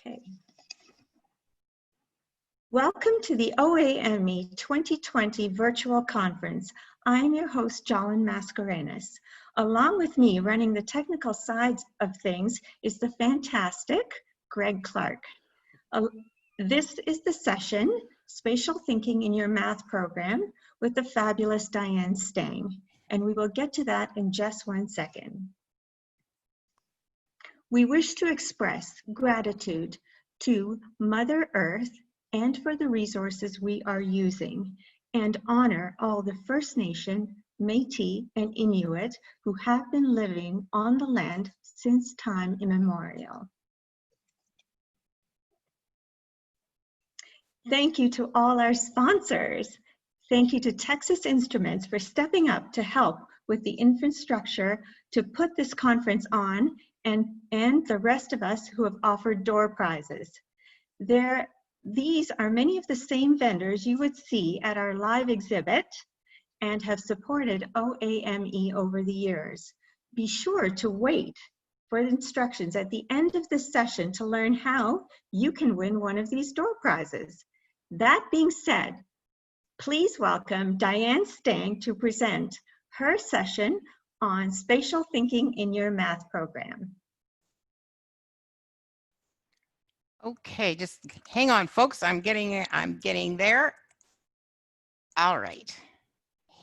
Okay. Welcome to the OAME 2020 virtual conference. I'm your host, Jolyn Mascarenas. Along with me, running the technical sides of things, is the fantastic Greg Clark. This is the session, Spatial Thinking in Your Math Program, with the fabulous Diane Stang, and we will get to that in just 1 second. We wish to express gratitude to Mother Earth and for the resources we are using, and honor all the First Nation, Métis, and Inuit who have been living on the land since time immemorial. Thank you to all our sponsors. Thank you to Texas Instruments for stepping up to help with the infrastructure to put this conference on, and the rest of us who have offered door prizes. These are many of the same vendors you would see at our live exhibit and have supported OAME over the years. Be sure to wait for instructions at the end of this session to learn how you can win one of these door prizes. That being said, please welcome Diane Stang to present her session on spatial thinking in your math program. Okay, just hang on, folks. I'm getting there. All right,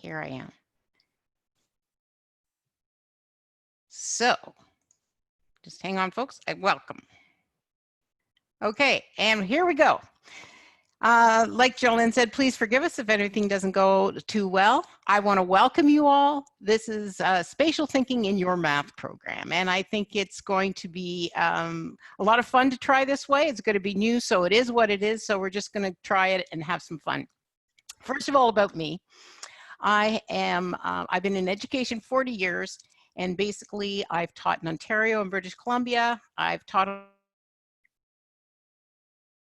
here I am. So, just hang on, folks. Welcome. Okay, and here we go. Like Jolyn said, please forgive us if anything doesn't go too well. I want to welcome you all. This is Spatial Thinking in Your Math Program, and I think it's going to be a lot of fun to try this way. It's going to be new, so it is what it is, so we're just going to try it and have some fun. First of all, about me. I've been in education 40 years, and basically I've taught in Ontario and British Columbia. I've taught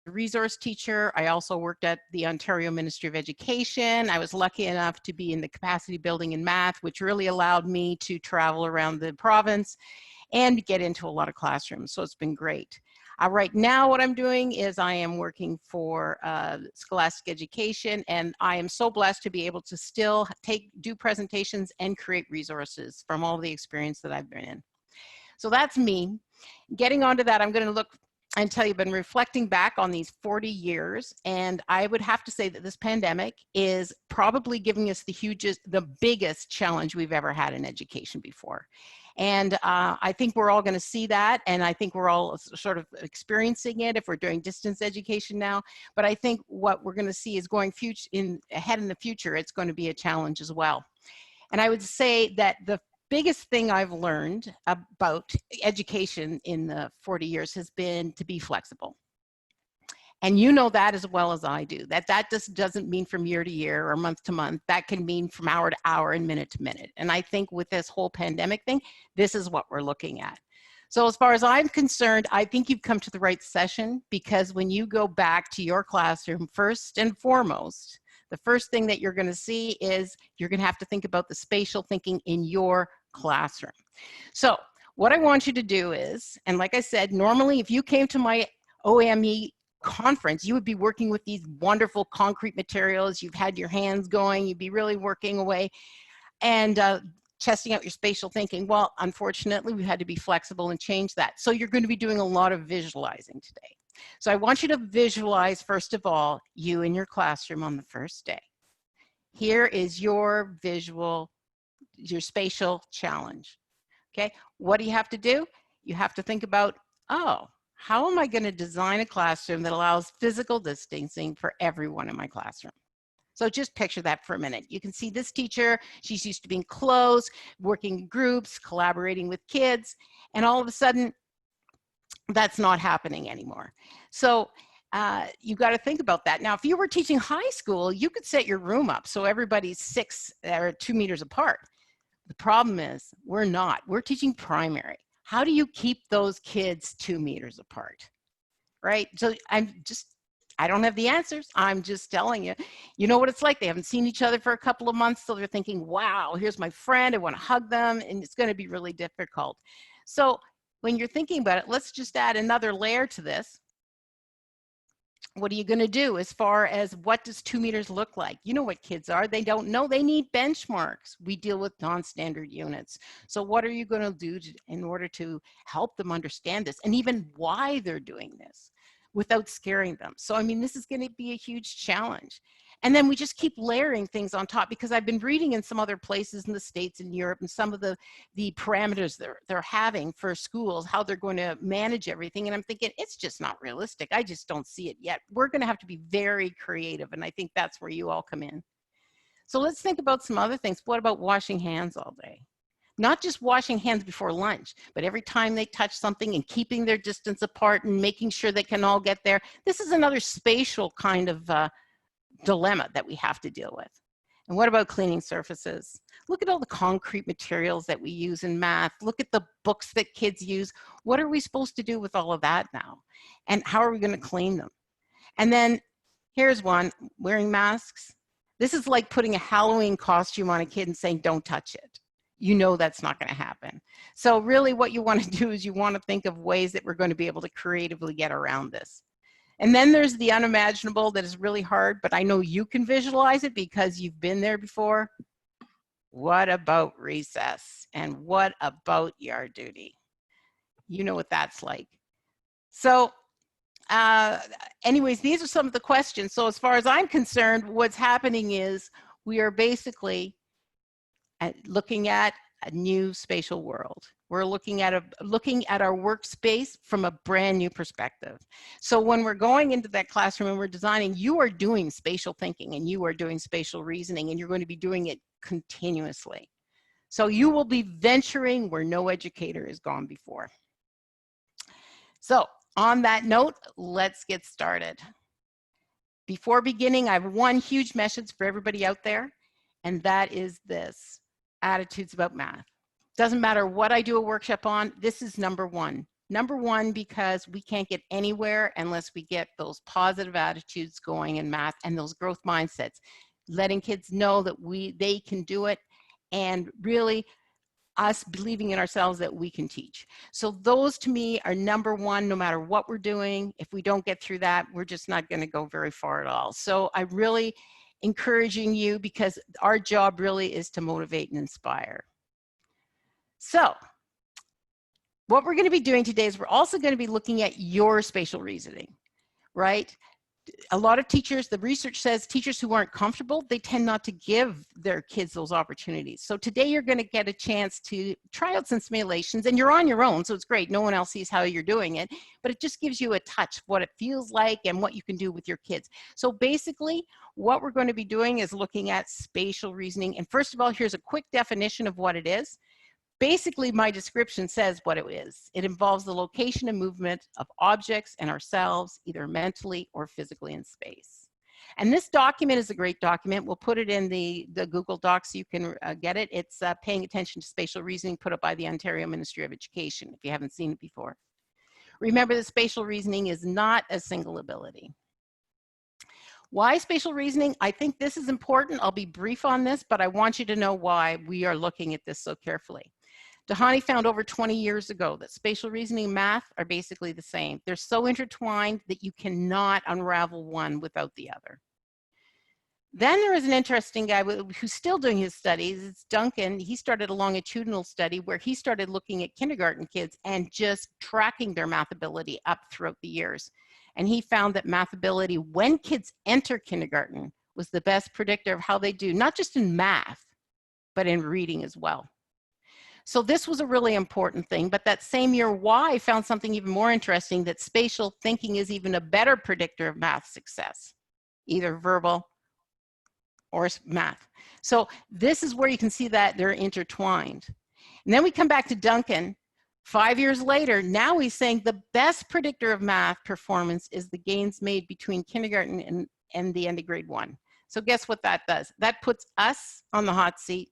resource teacher. I also worked at the Ontario Ministry of Education. I was lucky enough to be in the capacity building in math, which really allowed me to travel around the province and get into a lot of classrooms. So it's been great. Right now, what I'm doing is I am working for Scholastic Education, and I am so blessed to be able to still do presentations and create resources from all the experience that I've been in. So that's me. Getting onto that, I'm going to look and tell you, I've been reflecting back on these 40 years, and I would have to say that this pandemic is probably giving us the biggest challenge we've ever had in education before. And I think we're all going to see that, and I think we're all sort of experiencing it if we're doing distance education now. But I think what we're going to see is going ahead in the future, it's going to be a challenge as well. And I would say that the biggest thing I've learned about education in the 40 years has been to be flexible. And you know that as well as I do, that just doesn't mean from year to year or month to month. That can mean from hour to hour and minute to minute. And I think with this whole pandemic thing, this is what we're looking at. So as far as I'm concerned, I think you've come to the right session, because when you go back to your classroom, first and foremost, the first thing that you're going to see is you're going to have to think about the spatial thinking in your classroom. So what I want you to do is, and like I said, normally if you came to my OAME conference, you would be working with these wonderful concrete materials. You've had your hands going, you'd be really working away and testing out your spatial thinking. Well, unfortunately, we had to be flexible and change that. So you're going to be doing a lot of visualizing today. So I want you to visualize, first of all, you in your classroom on the first day. Here is your spatial challenge. Okay, what do you have to do? You have to think about, oh, how am I going to design a classroom that allows physical distancing for everyone in my classroom? So just picture that for a minute. You can see this teacher, she's used to being close, working in groups, collaborating with kids, and all of a sudden, that's not happening anymore. So you've got to think about that. Now, if you were teaching high school, you could set your room up so everybody's 6 or 2 meters apart. The problem is we're not. We're teaching primary. How do you keep those kids 2 meters apart, right? So I don't have the answers. I'm just telling you. You know what it's like. They haven't seen each other for a couple of months, so they're thinking, wow, here's my friend. I want to hug them, and it's going to be really difficult. So when you're thinking about it, let's just add another layer to this. what are you going to do as far as what does 2 meters look like? You know what kids are. They don't know. They need benchmarks. We deal with non-standard units. So what are you going to do in order to help them understand this and even why they're doing this without scaring them? So, I mean, this is going to be a huge challenge. And then we just keep layering things on top, because I've been reading in some other places in the States and Europe and some of the parameters they're having for schools, how they're going to manage everything. And I'm thinking, it's just not realistic. I just don't see it yet. We're going to have to be very creative. And I think that's where you all come in. So let's think about some other things. What about washing hands all day? Not just washing hands before lunch, but every time they touch something and keeping their distance apart and making sure they can all get there. This is another spatial kind of dilemma that we have to deal with. And what about cleaning surfaces? Look at all the concrete materials that we use in math. Look at the books that kids use. What are we supposed to do with all of that now? And how are we going to clean them? And then here's one, wearing masks. This is like putting a Halloween costume on a kid and saying, don't touch it. You know that's not going to happen. So really what you want to do is you want to think of ways that we're going to be able to creatively get around this. And then there's the unimaginable that is really hard, but I know you can visualize it because you've been there before. What about recess? And what about yard duty? You know what that's like. So anyways, these are some of the questions. So as far as I'm concerned, what's happening is we are basically looking at a new spatial world. We're looking at our workspace from a brand new perspective. So when we're going into that classroom and we're designing, you are doing spatial thinking and you are doing spatial reasoning, and you're going to be doing it continuously. So you will be venturing where no educator has gone before. So on that note, let's get started. Before beginning, I have one huge message for everybody out there, and that is this: attitudes about math. Doesn't matter what I do a workshop on, this is number one. Number one, because we can't get anywhere unless we get those positive attitudes going in math and those growth mindsets, letting kids know that they can do it, and really us believing in ourselves that we can teach. So those to me are number one, no matter what we're doing. If we don't get through that, we're just not going to go very far at all. So I'm really encouraging you, because our job really is to motivate and inspire. So what we're going to be doing today is we're also going to be looking at your spatial reasoning, right? A lot of teachers, the research says teachers who aren't comfortable, they tend not to give their kids those opportunities. So today you're going to get a chance to try out some simulations, and you're on your own, so it's great. No one else sees how you're doing it, but it just gives you a touch of what it feels like and what you can do with your kids. So basically what we're going to be doing is looking at spatial reasoning. And first of all, here's a quick definition of what it is. Basically, my description says what it is. It involves the location and movement of objects and ourselves, either mentally or physically in space. And this document is a great document. We'll put it in the Google Docs so you can get it. It's Paying Attention to Spatial Reasoning, put up by the Ontario Ministry of Education, if you haven't seen it before. Remember that spatial reasoning is not a single ability. Why spatial reasoning? I think this is important. I'll be brief on this, but I want you to know why we are looking at this so carefully. Dahani found over 20 years ago that spatial reasoning and math are basically the same. They're so intertwined that you cannot unravel one without the other. Then there is an interesting guy who's still doing his studies. It's Duncan. He started a longitudinal study where he started looking at kindergarten kids and just tracking their math ability up throughout the years. And he found that math ability, when kids enter kindergarten, was the best predictor of how they do, not just in math, but in reading as well. So this was a really important thing, but that same year, Y found something even more interesting, that spatial thinking is even a better predictor of math success, either verbal or math. So this is where you can see that they're intertwined. And then we come back to Duncan. 5 years later, now he's saying the best predictor of math performance is the gains made between kindergarten and the end of grade 1. So guess what that does? That puts us on the hot seat.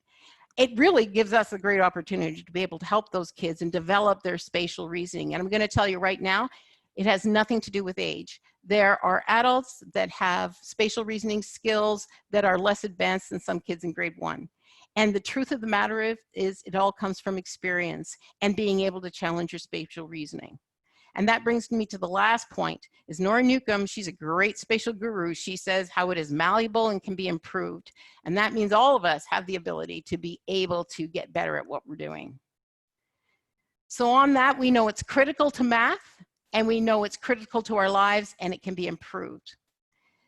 It really gives us a great opportunity to be able to help those kids and develop their spatial reasoning. And I'm going to tell you right now, it has nothing to do with age. There are adults that have spatial reasoning skills that are less advanced than some kids in grade 1. And the truth of the matter is it all comes from experience and being able to challenge your spatial reasoning. And that brings me to the last point, is Nora Newcomb. She's a great spatial guru. She says how it is malleable and can be improved. And that means all of us have the ability to be able to get better at what we're doing. So on that, we know it's critical to math, and we know it's critical to our lives, and it can be improved.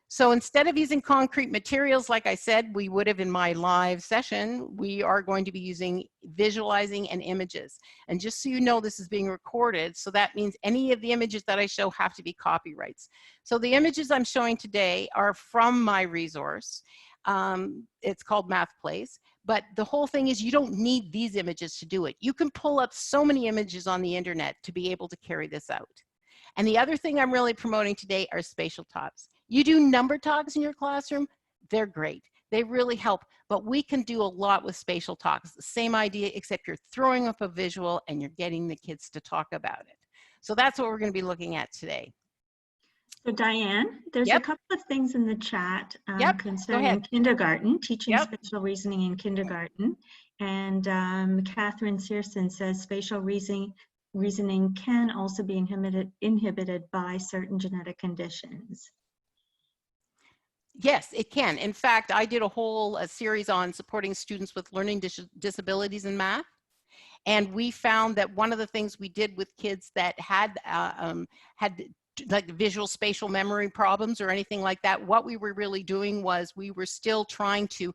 So instead of using concrete materials, like I said, we would have in my live session, we are going to be using visualizing and images. And just so you know, this is being recorded. So that means any of the images that I show have to be copyrights. So the images I'm showing today are from my resource. It's called Math Plays. But the whole thing is you don't need these images to do it. You can pull up so many images on the internet to be able to carry this out. And the other thing I'm really promoting today are spatial talks. You do number talks in your classroom, they're great. They really help, but we can do a lot with spatial talks. The same idea, except you're throwing up a visual and you're getting the kids to talk about it. So that's what we're going to be looking at today. So Diane, there's a couple of things in the chat concerning kindergarten, teaching spatial reasoning in kindergarten. And Catherine Searson says spatial reasoning can also be inhibited by certain genetic conditions. Yes, it can. In fact, I did a whole series on supporting students with learning disabilities in math. And we found that one of the things we did with kids that had like visual spatial memory problems or anything like that, what we were really doing was we were still trying to,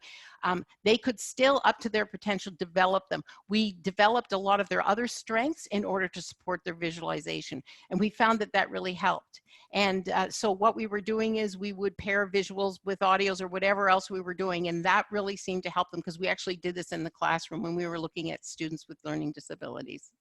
they could still up to their potential develop them. We developed a lot of their other strengths in order to support their visualization. And we found that that really helped. And so what we were doing is we would pair visuals with audios or whatever else we were doing. And that really seemed to help them because we actually did this in the classroom when we were looking at students with learning disabilities.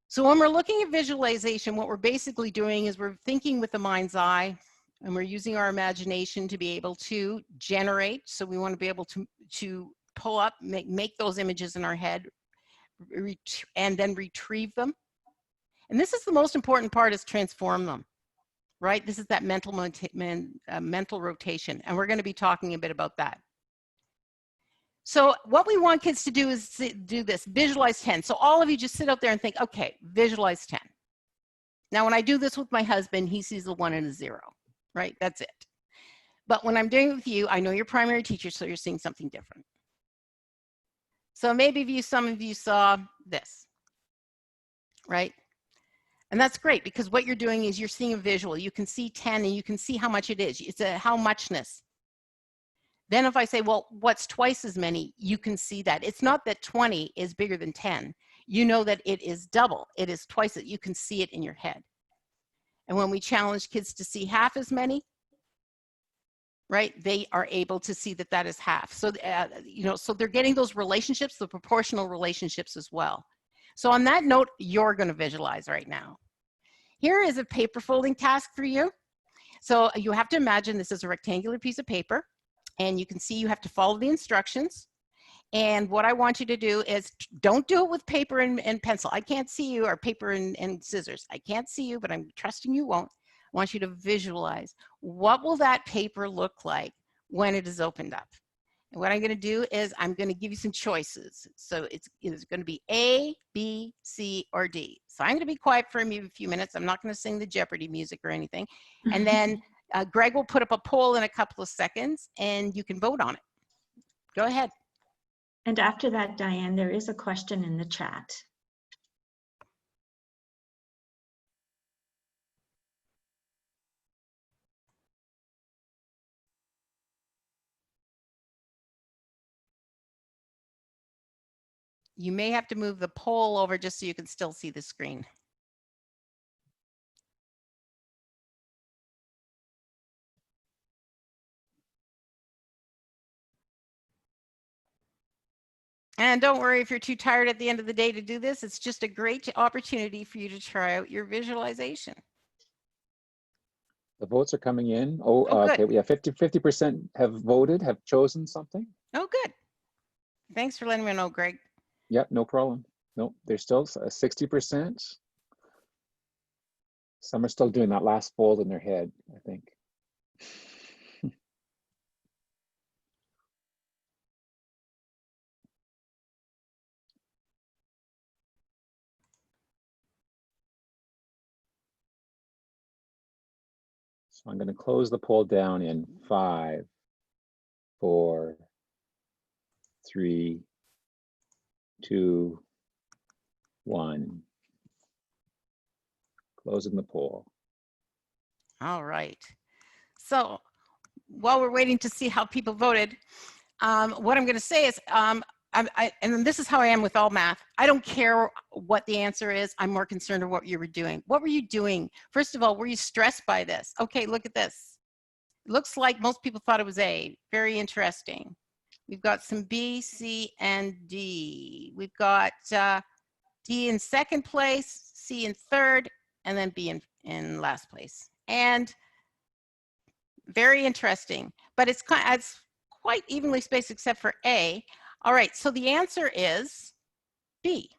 So when we're looking at visualization, what we're basically doing is we're thinking with the mind's eye, and we're using our imagination to be able to generate. So we want to be able to pull up, make those images in our head, and then retrieve them. And this is the most important part, is transform them, right? This is that mental rotation, and we're going to be talking a bit about that. So what we want kids to do is do this, visualize 10. So all of you just sit out there and think, okay, visualize 10. Now, when I do this with my husband, he sees a 1 and a 0, right? That's it. But when I'm doing it with you, I know you're primary teachers, so you're seeing something different. So maybe some of you saw this, right? And that's great, because what you're doing is you're seeing a visual. You can see 10 and you can see how much it is. It's a how muchness. Then if I say, well, what's twice as many, you can see that. It's not that 20 is bigger than 10. You know that it is double. It is twice it. You can see it in your head. And when we challenge kids to see half as many, right, they are able to see that that is half. So, you know, so they're getting those relationships, the proportional relationships as well. So on that note, you're going to visualize right now. Here is a paper folding task for you. So you have to imagine this is a rectangular piece of paper, and you can see you have to follow the instructions. And what I want you to do is don't do it with paper and pencil. I can't see you, or paper and scissors. I can't see you, but I'm trusting you won't. I want you to visualize, what will that paper look like when it is opened up? And what I'm going to do is I'm going to give you some choices. So it's going to be A, B, C, or D. So I'm going to be quiet for a few minutes. I'm not going to sing the Jeopardy music or anything. And then Greg will put up a poll in a couple of seconds, and you can vote on it. Go ahead. And after that, Diane, there is a question in the chat. You may have to move the poll over just so you can still see the screen. And don't worry if you're too tired at the end of the day to do this. It's just a great opportunity for you to try out your visualization. The votes are coming in. Okay, we have 50% have voted, have chosen something. Oh, good. Thanks for letting me know, Greg. Yep, no problem. Nope, there's still 60%. Some are still doing that last fold in their head, I think. So I'm going to close the poll down in 5, 4, 3, 2, 1. Closing the poll. All right. So while we're waiting to see how people voted, what I'm going to say is, and this is how I am with all math. I don't care what the answer is. I'm more concerned with what you were doing. What were you doing? First of all, were you stressed by this? Okay, look at this. It looks like most people thought it was A. Very interesting. We've got some B, C, and D. We've got D in second place, C in third, and then B in last place. And very interesting, but it's quite evenly spaced except for A. All right, so the answer is B.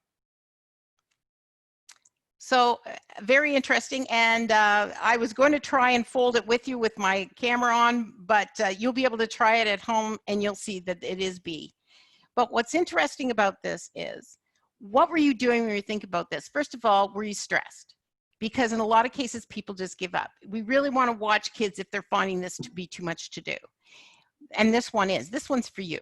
So very interesting, and I was going to try and fold it with you with my camera on, but you'll be able to try it at home and you'll see that it is B. But what's interesting about this is, what were you doing when you think about this? First of all, were you stressed? Because in a lot of cases, people just give up. We really want to watch kids if they're finding this to be too much to do. And this one's for you.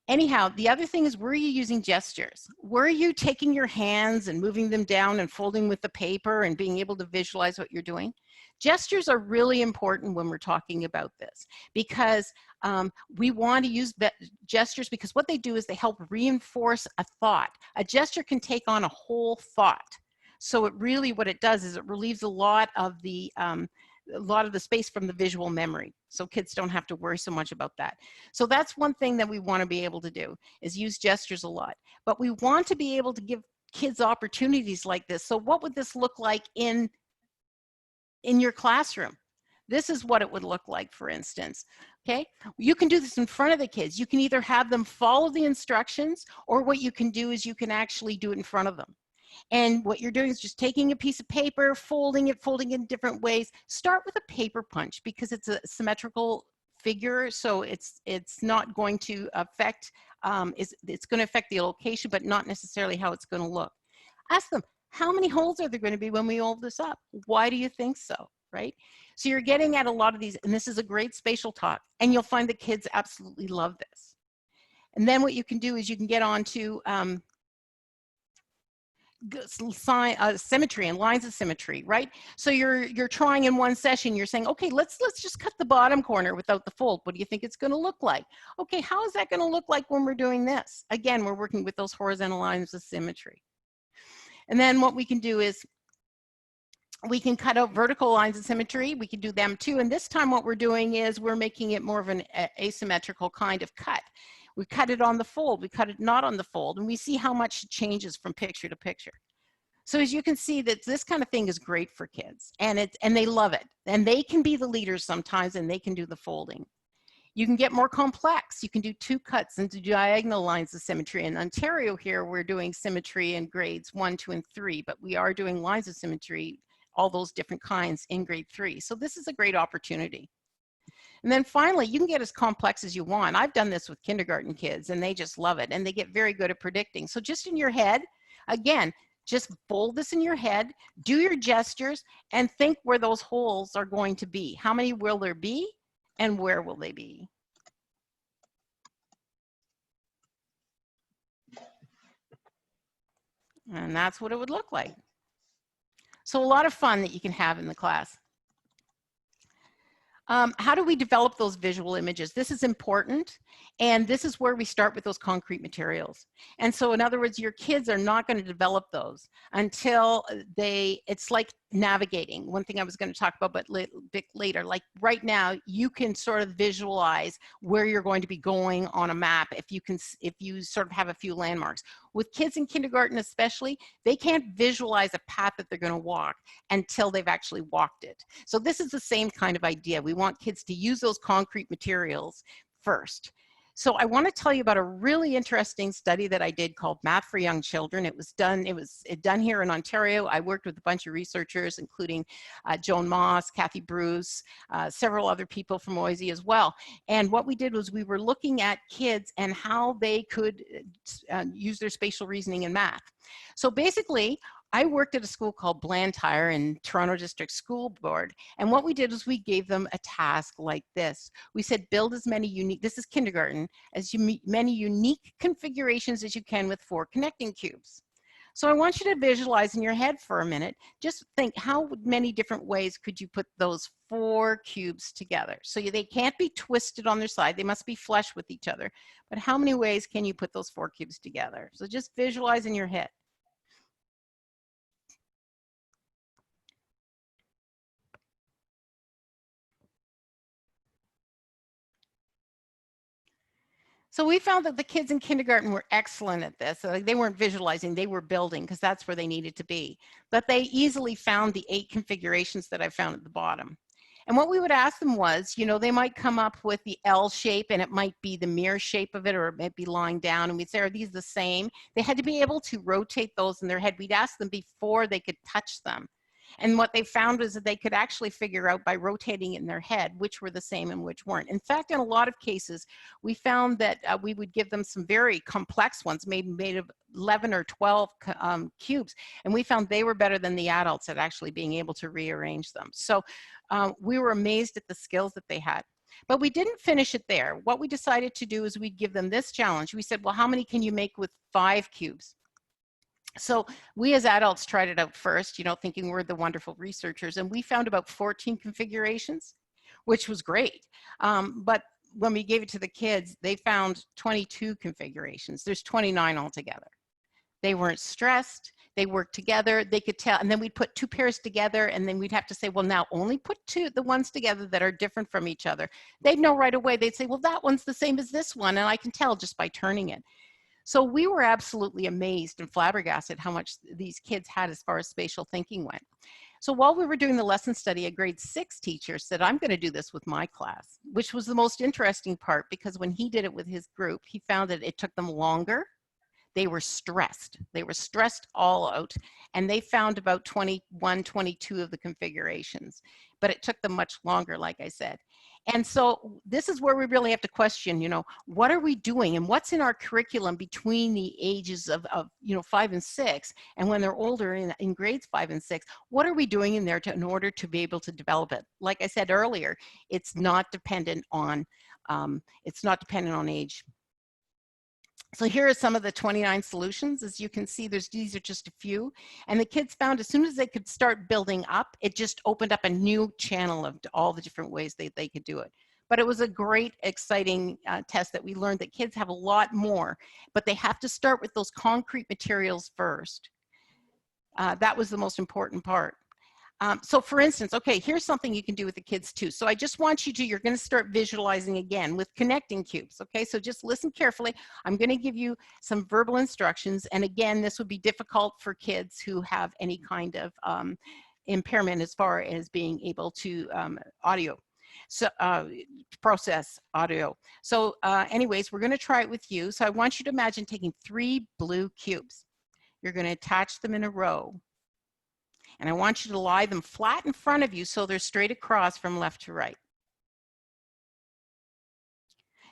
Anyhow, the other thing is, were you using gestures? Were you taking your hands and moving them down and folding with the paper and being able to visualize what you're doing? Gestures are really important when we're talking about this, because we want to use gestures, because what they do is they help reinforce a thought. A gesture can take on a whole thought. So it really, what it does is it relieves a lot of the space from the visual memory. So kids don't have to worry so much about that. So that's one thing that we want to be able to do, is use gestures a lot. But we want to be able to give kids opportunities like this. So what would this look like in your classroom? This is what it would look like, for instance. Okay, you can do this in front of the kids. You can either have them follow the instructions, or what you can do is you can actually do it in front of them. And what you're doing is just taking a piece of paper, folding it in different ways. Start with a paper punch, because it's a symmetrical figure, so it's not going to affect, it's going to affect the location, but not necessarily how it's going to look. Ask them, how many holes are there going to be when we fold this up? Why do you think so, right? So you're getting at a lot of these, and this is a great spatial talk, and you'll find the kids absolutely love this. And then what you can do is you can get on to symmetry and lines of symmetry, right? So you're trying in one session, you're saying, okay, let's just cut the bottom corner without the fold. What do you think it's going to look like? Okay, how is that going to look like when we're doing this? Again, we're working with those horizontal lines of symmetry. And then what we can do is we can cut out vertical lines of symmetry. We can do them too. And this time what we're doing is we're making it more of an asymmetrical kind of cut. We cut it on the fold, we cut it not on the fold, and we see how much it changes from picture to picture. So as you can see, that this kind of thing is great for kids, and they love it. And they can be the leaders sometimes, and they can do the folding. You can get more complex. You can do two cuts into diagonal lines of symmetry. In Ontario here, we're doing symmetry in grades 1, 2, and 3, but we are doing lines of symmetry, all those different kinds, in grade 3. So this is a great opportunity. And then finally, you can get as complex as you want. I've done this with kindergarten kids, and they just love it, and they get very good at predicting. So just in your head, again, just fold this in your head, do your gestures, and think where those holes are going to be. How many will there be, and where will they be? And that's what it would look like. So a lot of fun that you can have in the class. How do we develop those visual images? This is important, and this is where we start with those concrete materials. And so in other words, your kids are not going to develop those until it's like navigating. One thing I was going to talk about, but a bit later, like right now, you can sort of visualize where you're going to be going on a map if you sort of have a few landmarks. With kids in kindergarten especially, they can't visualize a path that they're going to walk until they've actually walked it. So this is the same kind of idea. We want kids to use those concrete materials first. So I want to tell you about a really interesting study that I did called Math for Young Children. It was done here in Ontario. I worked with a bunch of researchers, including Joan Moss, Kathy Bruce, several other people from OASE as well. And what we did was we were looking at kids and how they could use their spatial reasoning in math. So basically, I worked at a school called Blantyre in Toronto District School Board. And what we did was we gave them a task like this. We said, build as many unique, this is kindergarten, as many unique configurations as you can with 4 connecting cubes. So I want you to visualize in your head for a minute. Just think, how many different ways could you put those 4 cubes together? So they can't be twisted on their side. They must be flush with each other. But how many ways can you put those 4 cubes together? So just visualize in your head. So we found that the kids in kindergarten were excellent at this. So they weren't visualizing, they were building, because that's where they needed to be. But they easily found the 8 configurations that I found at the bottom. And what we would ask them was, you know, they might come up with the L shape, and it might be the mirror shape of it, or it might be lying down. And we'd say, are these the same? They had to be able to rotate those in their head. We'd ask them before they could touch them. And what they found was that they could actually figure out by rotating it in their head which were the same and which weren't. In fact, in a lot of cases, we found that we would give them some very complex ones, maybe made of 11 or 12 cubes, and we found they were better than the adults at actually being able to rearrange them. So we were amazed at the skills that they had. But we didn't finish it there. What we decided to do is we'd give them this challenge. We said, well, how many can you make with 5 cubes? So we as adults tried it out first, you know, thinking we're the wonderful researchers, and we found about 14 configurations, which was great. But when we gave it to the kids, they found 22 configurations. There's 29 altogether. They weren't stressed. They worked together. They could tell, and then we'd put 2 pairs together, and then we'd have to say, well, now only put the ones together that are different from each other. They'd know right away. They'd say, well, that one's the same as this one, and I can tell just by turning it. So we were absolutely amazed and flabbergasted how much these kids had as far as spatial thinking went. So while we were doing the lesson study, a grade 6 teacher said, I'm going to do this with my class, which was the most interesting part, because when he did it with his group, he found that it took them longer. They were stressed. They were stressed all out, and they found about 21, 22 of the configurations, but it took them much longer, like I said. And so this is where we really have to question, you know, what are we doing and what's in our curriculum between the ages of you know, 5 and 6, and when they're older in grades 5 and 6, what are we doing in there in order to be able to develop it? Like I said earlier, it's not dependent on age. So here are some of the 29 solutions. As you can see, these are just a few. And the kids found as soon as they could start building up, it just opened up a new channel of all the different ways they could do it. But it was a great, exciting test that we learned that kids have a lot more, but they have to start with those concrete materials first. That was the most important part. So for instance, okay, here's something you can do with the kids too. So I just want you to, you're going to start visualizing again with connecting cubes. Okay, so just listen carefully. I'm going to give you some verbal instructions. And again, this would be difficult for kids who have any kind of impairment as far as being able to process audio. So anyways, we're going to try it with you. So I want you to imagine taking 3 blue cubes. You're going to attach them in a row. And I want you to lie them flat in front of you so they're straight across from left to right.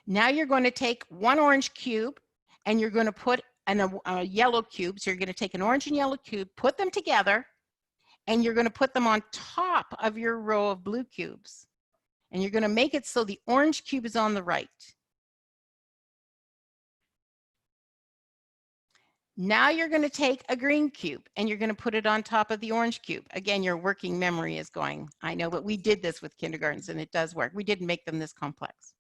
Now you're going to take 1 orange cube and you're going to put a yellow cube. So you're going to take an orange and yellow cube, put them together, and you're going to put them on top of your row of blue cubes. And you're going to make it so the orange cube is on the right. Now you're going to take a green cube and you're going to put it on top of the orange cube. Again, your working memory is going, I know, but we did this with kindergartens and it does work. We didn't make them this complex.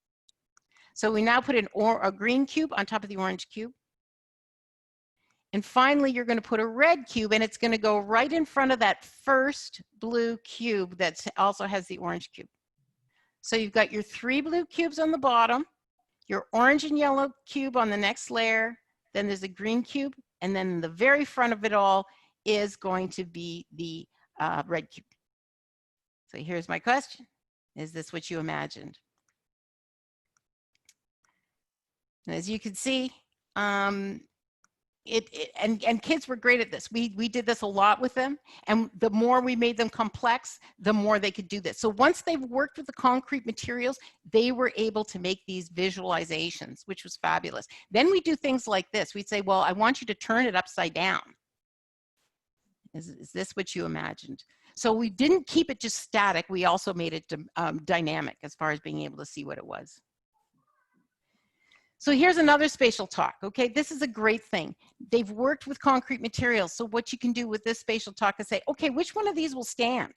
So we now put a green cube on top of the orange cube. And finally, you're going to put a red cube and it's going to go right in front of that first blue cube that also has the orange cube. So you've got your 3 blue cubes on the bottom, your orange and yellow cube on the next layer, then there's a green cube, and then the very front of it all is going to be the red cube. So here's my question. Is this what you imagined? And as you can see, and kids were great at this. We did this a lot with them, and the more we made them complex, the more they could do this. So once they've worked with the concrete materials, they were able to make these visualizations, which was fabulous. Then we do things like this. We'd say, well, I want you to turn it upside down. Is this what you imagined? So we didn't keep it just static. We also made it dynamic as far as being able to see what it was. So here's another spatial talk, okay? This is a great thing. They've worked with concrete materials. So what you can do with this spatial talk is say, okay, which one of these will stand?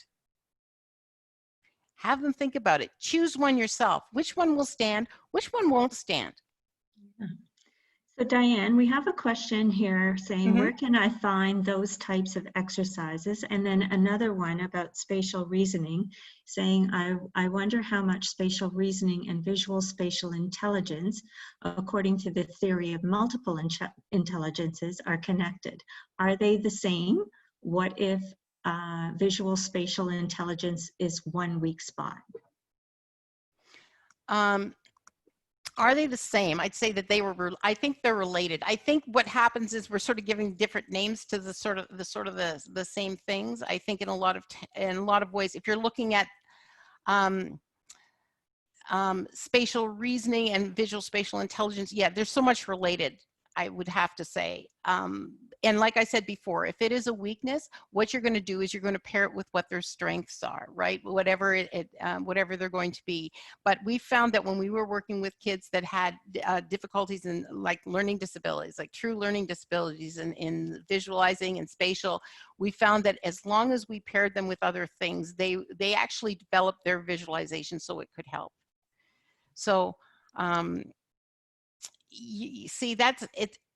Have them think about it. Choose one yourself. Which one will stand? Which one won't stand? So Diane, we have a question here saying, where can I find those types of exercises? And then another one about spatial reasoning saying, I wonder how much spatial reasoning and visual spatial intelligence, according to the theory of multiple intelligences, are connected. Are they the same? What if visual spatial intelligence is one weak spot? Are they the same? I'd say that I think they're related. I think what happens is we're sort of giving different names to the same things. I think in a lot of ways, if you're looking at spatial reasoning and visual spatial intelligence, yeah, there's so much related, I would have to say. And like I said before, if it is a weakness, what you're going to do is you're going to pair it with what their strengths are, right? Whatever whatever they're going to be. But we found that when we were working with kids that had difficulties in like learning disabilities, like true learning disabilities in visualizing and spatial, we found that as long as we paired them with other things, they actually developed their visualization so it could help. So you see,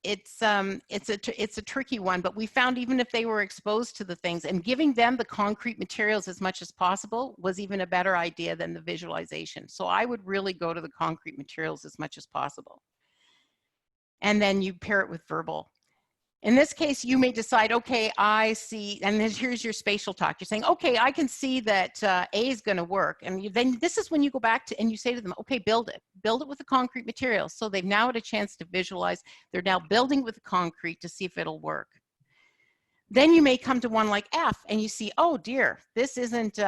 it's a tricky one, but we found even if they were exposed to the things, and giving them the concrete materials as much as possible was even a better idea than the visualization. So I would really go to the concrete materials as much as possible. And then you pair it with verbal. In this case, you may decide, okay, I see, and then here's your spatial talk. You're saying, okay, I can see that A is going to work. And then this is when you go back to, and you say to them, okay, build it with the concrete material. So they've now had a chance to visualize. They're now building with the concrete to see if it'll work. Then you may come to one like F and you see, oh dear, this isn't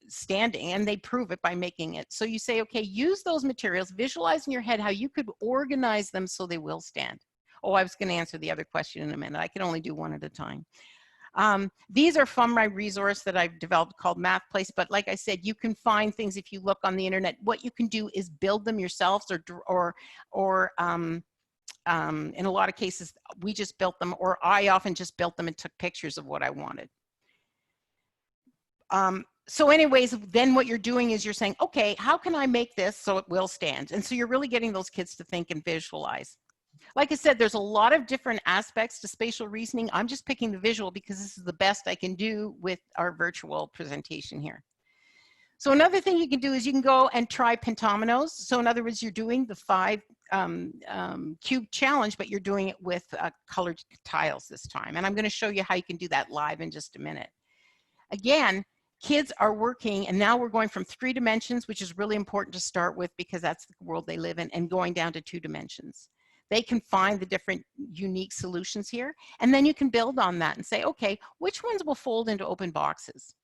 standing, and they prove it by making it. So you say, okay, use those materials, visualize in your head how you could organize them so they will stand. Oh, I was going to answer the other question in a minute. I can only do one at a time. These are from my resource that I've developed called Math Place, but like I said, you can find things if you look on the internet. What you can do is build them yourselves, or in a lot of cases, we just built them, or I often just built them and took pictures of what I wanted. So anyways, then what you're doing is you're saying, okay, how can I make this so it will stand? And so you're really getting those kids to think and visualize. Like I said, there's a lot of different aspects to spatial reasoning. I'm just picking the visual because this is the best I can do with our virtual presentation here. So another thing you can do is you can go and try Pentominoes. So in other words, you're doing the 5 cube challenge, but you're doing it with colored tiles this time. And I'm going to show you how you can do that live in just a minute. Again, kids are working, and now we're going from 3 dimensions, which is really important to start with because that's the world they live in, and going down to 2 dimensions. They can find the different unique solutions here, and then you can build on that and say, okay, which ones will fold into open boxes?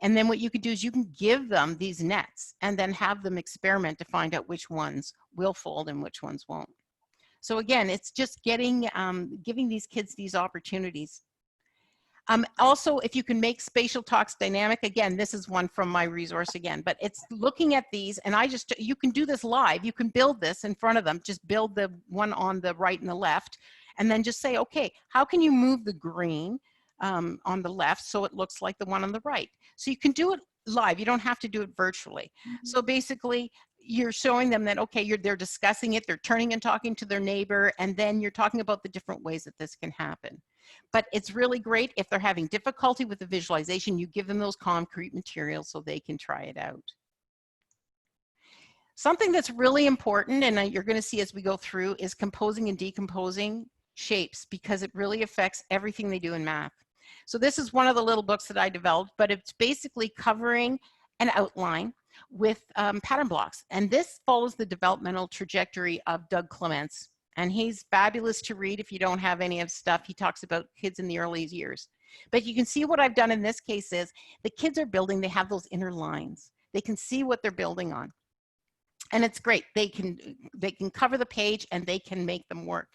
And then what you can do is you can give them these nets and then have them experiment to find out which ones will fold and which ones won't. So again, it's just giving these kids these opportunities. Also, if you can make spatial talks dynamic, again, this is one from my resource again, but it's looking at these, and you can do this live. You can build this in front of them, just build the one on the right and the left, and then just say, okay, how can you move the green on the left so it looks like the one on the right? So you can do it live. You don't have to do it virtually. So basically, you're showing them that, okay, they're discussing it, they're turning and talking to their neighbor, and then you're talking about the different ways that this can happen. But it's really great if they're having difficulty with the visualization, you give them those concrete materials so they can try it out. Something that's really important, and you're going to see as we go through, is composing and decomposing shapes, because it really affects everything they do in math. So this is one of the little books that I developed, but it's basically covering an outline with pattern blocks. And this follows the developmental trajectory of Doug Clements. And he's fabulous to read if you don't have any of stuff. He talks about kids in the early years. But you can see what I've done in this case is the kids are building, they have those inner lines. They can see what they're building on. And it's great. They can cover the page and they can make them work.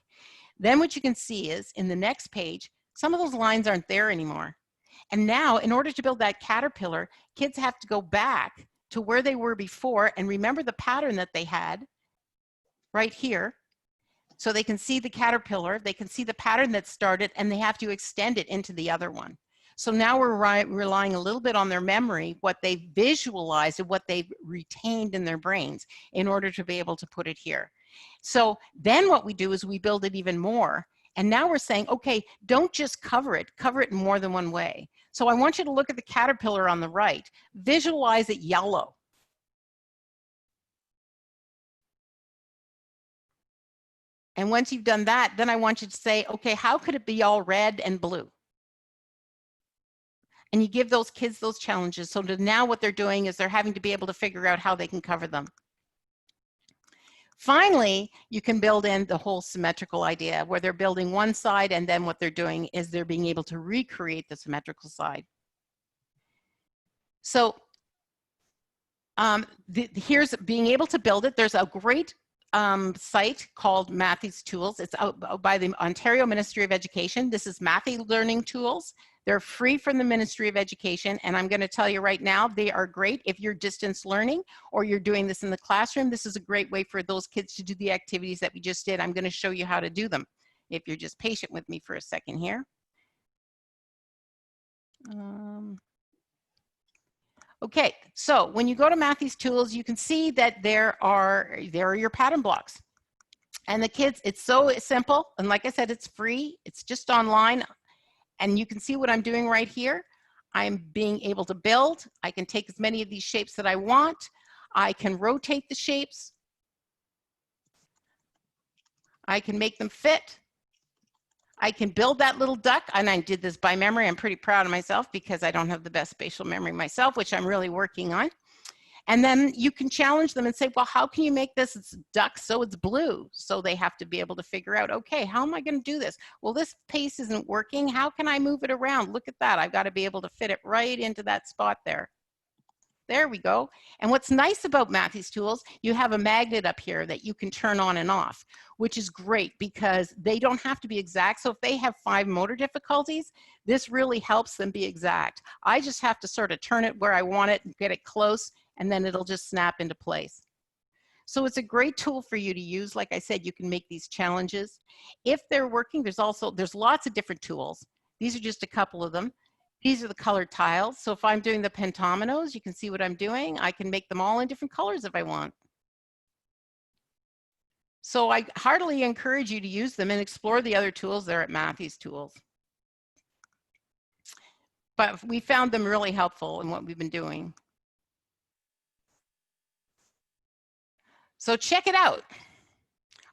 Then what you can see is in the next page, Some of those lines aren't there anymore. And now, in order to build that caterpillar, kids have to go back to where they were before and remember the pattern that they had right here. So they can see the caterpillar, they can see the pattern that started, and they have to extend it into the other one. So now we're relying a little bit on their memory, what they visualized and what they've retained in their brains in order to be able to put it here. So then what we do is we build it even more. And now we're saying, okay, don't just cover it in more than one way. So I want you to look at the caterpillar on the right, visualize it yellow. And once you've done that, then I want you to say, okay, how could it be all red and blue? And you give those kids those challenges. So now what they're doing is they're having to be able to figure out how they can cover them. Finally, you can build in the whole symmetrical idea where they're building one side and then what they're doing is they're being able to recreate the symmetrical side. So here's being able to build it. There's a great site called Mathies Tools. It's out by the Ontario Ministry of Education. This is Mathies Learning Tools. They're free from the Ministry of Education, and I'm going to tell you right now, they are great if you're distance learning or you're doing this in the classroom. This is a great way for those kids to do the activities that we just did. I'm going to show you how to do them if you're just patient with me for a second here. Okay, so when you go to Mathies Tools, you can see that there are your pattern blocks. And the kids, it's so simple. And like I said, it's free. It's just online. And you can see what I'm doing right here. I'm being able to build. I can take as many of these shapes that I want. I can rotate the shapes. I can make them fit. I can build that little duck, and I did this by memory. I'm pretty proud of myself because I don't have the best spatial memory myself, which I'm really working on. And then you can challenge them and say, well, how can you make this duck so it's blue? So they have to be able to figure out, okay, how am I going to do this? Well, this pace isn't working. How can I move it around? Look at that. I've got to be able to fit it right into that spot there. There we go. And what's nice about Mathies Tools, you have a magnet up here that you can turn on and off, which is great because they don't have to be exact. So if they have 5 motor difficulties, this really helps them be exact. I just have to sort of turn it where I want it and get it close, and then it'll just snap into place. So it's a great tool for you to use. Like I said, you can make these challenges. If they're working, there's lots of different tools. These are just a couple of them. These are the colored tiles. So if I'm doing the Pentominoes, you can see what I'm doing. I can make them all in different colors if I want. So I heartily encourage you to use them and explore the other tools there at Mathies Tools. But we found them really helpful in what we've been doing. So check it out.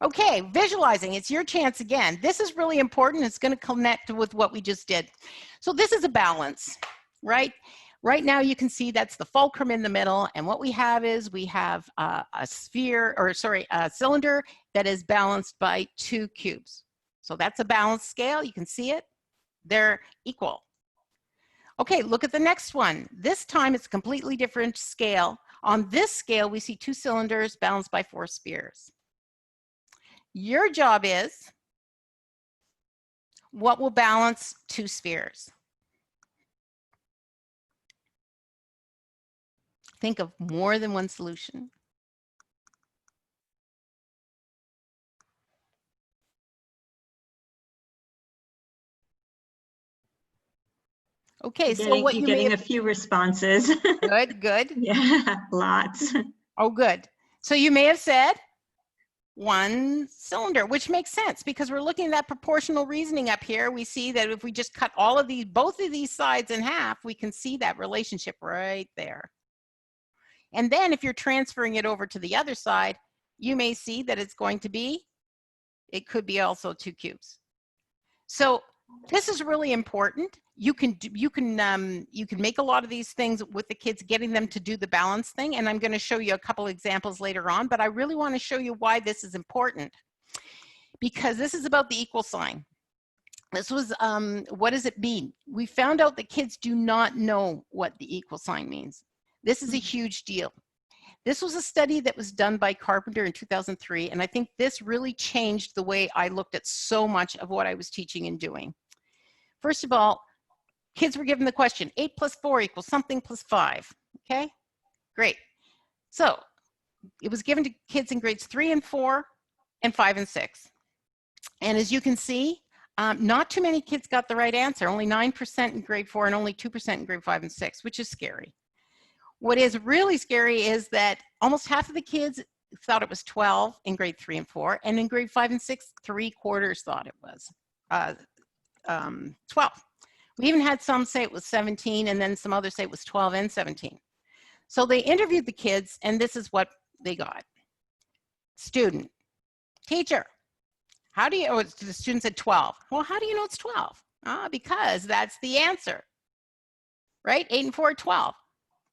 Okay, visualizing, it's your chance again. This is really important. It's going to connect with what we just did. So this is a balance, right? Right now you can see that's the fulcrum in the middle, and what we have is we have a cylinder that is balanced by 2 cubes. So that's a balanced scale. You can see it. They're equal. Okay, look at the next one. This time it's a completely different scale. On this scale, we see 2 cylinders balanced by 4 spheres. Your job is, what will balance 2 spheres? Think of more than one solution. Okay, so what you may have... getting a few responses. Good, good. Yeah, lots. Oh, good. So you may have said 1 cylinder, which makes sense because we're looking at that proportional reasoning up here. We see that if we just cut all of these, both of these sides in half, we can see that relationship right there. And then if you're transferring it over to the other side, you may see that it's going to be, it could be also 2 cubes. So this is really important. You can make a lot of these things with the kids, getting them to do the balance thing. And I'm going to show you a couple examples later on, but I really want to show you why this is important, because this is about the equal sign. This was, what does it mean? We found out that kids do not know what the equal sign means. This is a huge deal. This was a study that was done by Carpenter in 2003, and I think this really changed the way I looked at so much of what I was teaching and doing. First of all, kids were given the question, 8 plus 4 equals something plus 5. Okay, great. So it was given to kids in grades 3 and 4 and 5 and 6. And as you can see, not too many kids got the right answer, only 9% in grade 4 and only 2% in grade 5 and 6, which is scary. What is really scary is that almost half of the kids thought it was 12 in grade 3 and 4, and in grade 5 and 6, 3/4 thought it was 12. We even had some say it was 17, and then some others say it was 12 and 17. So they interviewed the kids, and this is what they got. Student, teacher, how do you, oh, the student said 12. Well, how do you know it's 12? Because that's the answer, right? 8 and 4 are 12.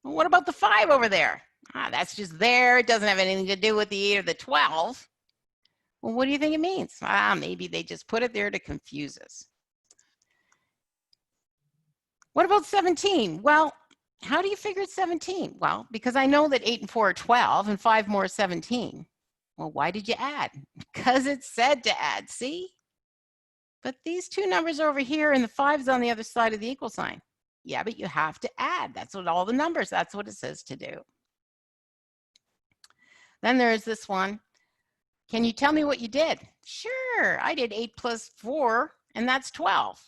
Well, what about the 5 over there? That's just there. It doesn't have anything to do with the 8 or the 12. Well, what do you think it means? Maybe they just put it there to confuse us. What about 17? Well, how do you figure it's 17? Well, because I know that 8 and 4 are 12 and 5 more is 17. Well, why did you add? Because it said to add, see? But these two numbers are over here and the 5 is on the other side of the equal sign. Yeah, but you have to add. That's what all the numbers, that's what it says to do. Then there's this one. Can you tell me what you did? Sure, I did 8 plus 4, and that's 12.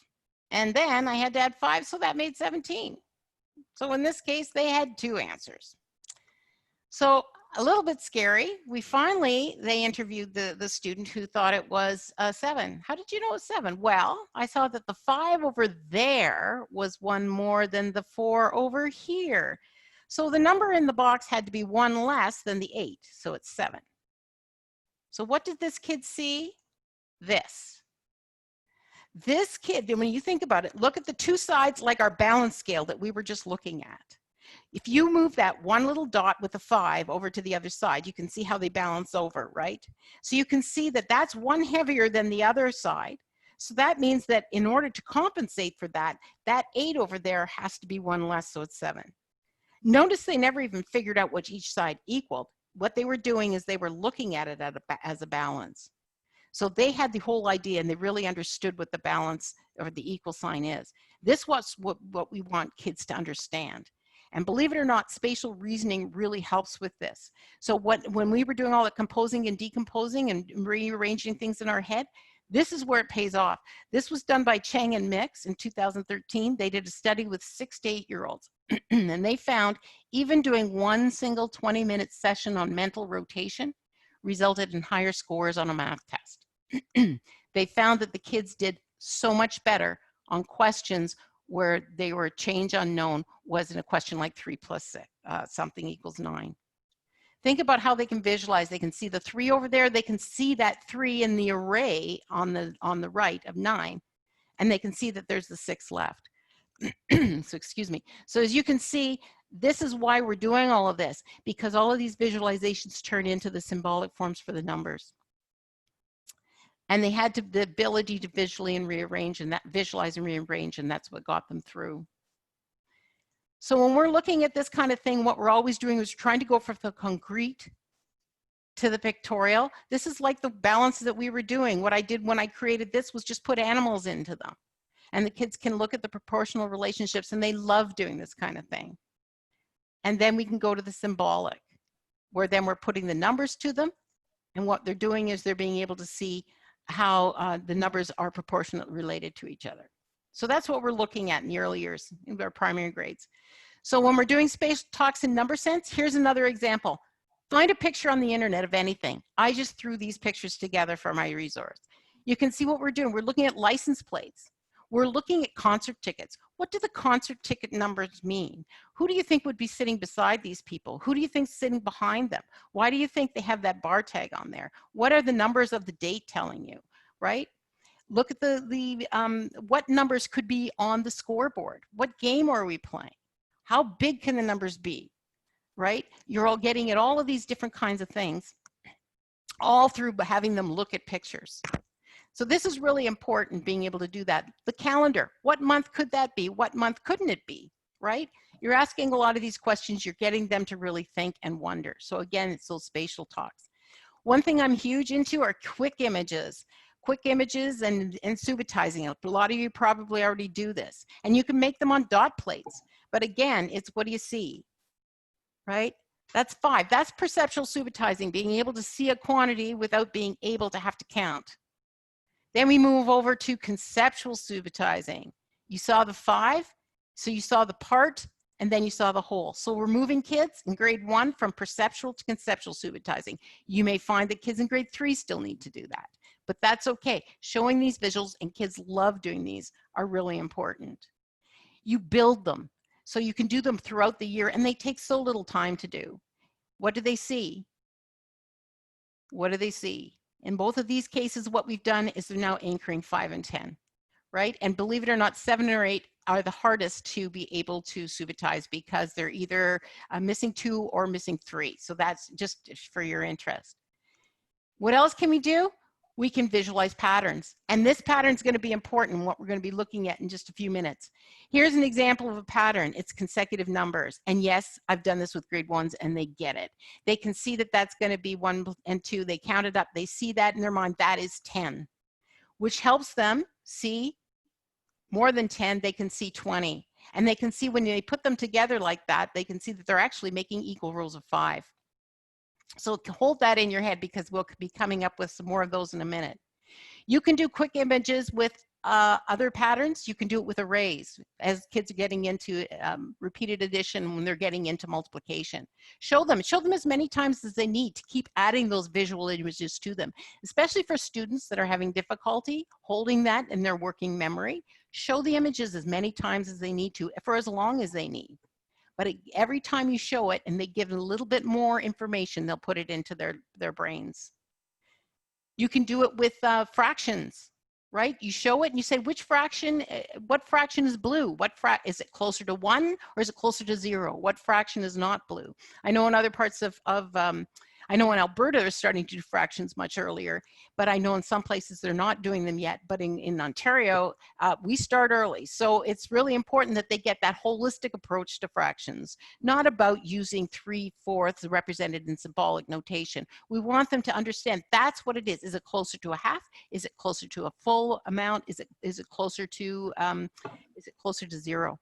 And then I had to add 5, so that made 17. So in this case, they had 2 answers. So a little bit scary. They interviewed the student who thought it was 7. How did you know it was 7? Well, I saw that the 5 over there was 1 more than the 4 over here. So the number in the box had to be 1 less than the 8, so it's 7. So what did this kid see? This. This kid, when you think about it, look at the 2 sides like our balance scale that we were just looking at. If you move that one little dot with a 5 over to the other side, you can see how they balance over, right? So you can see that that's 1 heavier than the other side. So that means that in order to compensate for that, that 8 over there has to be 1 less, so it's 7. Notice they never even figured out what each side equaled. What they were doing is they were looking at it as a balance. So they had the whole idea and they really understood what the balance or the equal sign is. This was what we want kids to understand. And believe it or not, spatial reasoning really helps with this. So when we were doing all the composing and decomposing and rearranging things in our head, this is where it pays off. This was done by Chang and Mix in 2013. They did a study with 6 to 8-year-olds. And they found even doing one single 20-minute session on mental rotation resulted in higher scores on a math test. They found that the kids did so much better on questions where they were change unknown was in a question like 3 plus 6, something equals 9. Think about how they can visualize. They can see the 3 over there. They can see that 3 in the array on the right of 9. And they can see that there's the 6 left. So excuse me. So as you can see, this is why we're doing all of this, because all of these visualizations turn into the symbolic forms for the numbers. And they had the ability to visually and rearrange and visualize and rearrange, and that's what got them through. So when we're looking at this kind of thing, what we're always doing is trying to go from the concrete to the pictorial. This is like the balances that we were doing. What I did when I created this was just put animals into them. And the kids can look at the proportional relationships, and they love doing this kind of thing. And then we can go to the symbolic, where then we're putting the numbers to them. And what they're doing is they're being able to see how the numbers are proportionately related to each other. So that's what we're looking at in the early years, in our primary grades. So when we're doing spatial talks in number sense, here's another example. Find a picture on the internet of anything. I just threw these pictures together for my resource. You can see what we're doing. We're looking at license plates. We're looking at concert tickets. What do the concert ticket numbers mean? Who do you think would be sitting beside these people? Who do you think is sitting behind them? Why do you think they have that bar tag on there? What are the numbers of the date telling you, right? Look at what numbers could be on the scoreboard. What game are we playing? How big can the numbers be, right? You're all getting at all of these different kinds of things, all through having them look at pictures. So this is really important, being able to do that. The calendar, what month could that be? What month couldn't it be, right? You're asking a lot of these questions, you're getting them to really think and wonder. So again, it's those spatial talks. One thing I'm huge into are quick images. quick images and subitizing it. A lot of you probably already do this. And you can make them on dot plates. But again, it's what do you see, right? That's 5. That's perceptual subitizing, being able to see a quantity without being able to have to count. Then we move over to conceptual subitizing. You saw the 5, so you saw the part, and then you saw the whole. So we're moving kids in grade 1 from perceptual to conceptual subitizing. You may find that kids in grade 3 still need to do that, but that's okay. Showing these visuals, and kids love doing these, are really important. You build them, so you can do them throughout the year, and they take so little time to do. What do they see? What do they see? In both of these cases, what we've done is they're now anchoring 5 and 10, right? And believe it or not, 7 or 8 are the hardest to be able to subitize because they're either missing 2 or missing 3. So that's just for your interest. What else can we do? We can visualize patterns. And this pattern is going to be important, what we're going to be looking at in just a few minutes. Here's an example of a pattern. It's consecutive numbers. And yes, I've done this with grade 1s and they get it. They can see that that's going to be 1 and 2. They count it up. They see that in their mind. That is 10, which helps them see more than 10. They can see 20. And they can see when they put them together like that, they can see that they're actually making equal rows of 5. So hold that in your head because we'll be coming up with some more of those in a minute. You can do quick images with other patterns. You can do it with arrays as kids are getting into repeated addition, when they're getting into multiplication. Show them as many times as they need to keep adding those visual images to them, especially for students that are having difficulty holding that in their working memory. Show the images as many times as they need to for as long as they need. But every time you show it and they give a little bit more information, they'll put it into their brains. You can do it with fractions, right? You show it and you say, which fraction, what fraction is blue? Is it closer to 1 or is it closer to 0? What fraction is not blue? I know in other parts I know in Alberta they're starting to do fractions much earlier, but I know in some places they're not doing them yet. But in Ontario, we start early. So it's really important that they get that holistic approach to fractions, not about using 3/4 represented in symbolic notation. We want them to understand that's what it is. Is it closer to a half? Is it closer to a full amount? Is it closer to 0?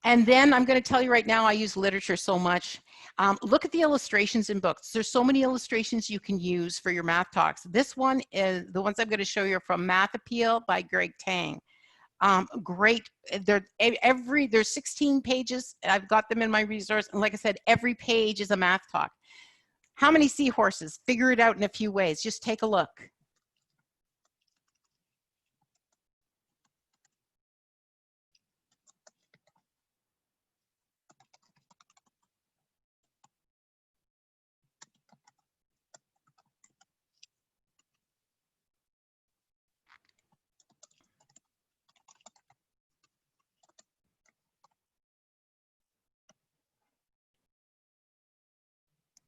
And then I'm going to tell you right now, I use literature so much. Look at the illustrations in books. There's so many illustrations you can use for your math talks. This one is, the ones I'm going to show you are from Math Appeal by Greg Tang. Great. There's 16 pages. I've got them in my resource. And like I said, every page is a math talk. How many seahorses? Figure it out in a few ways. Just take a look.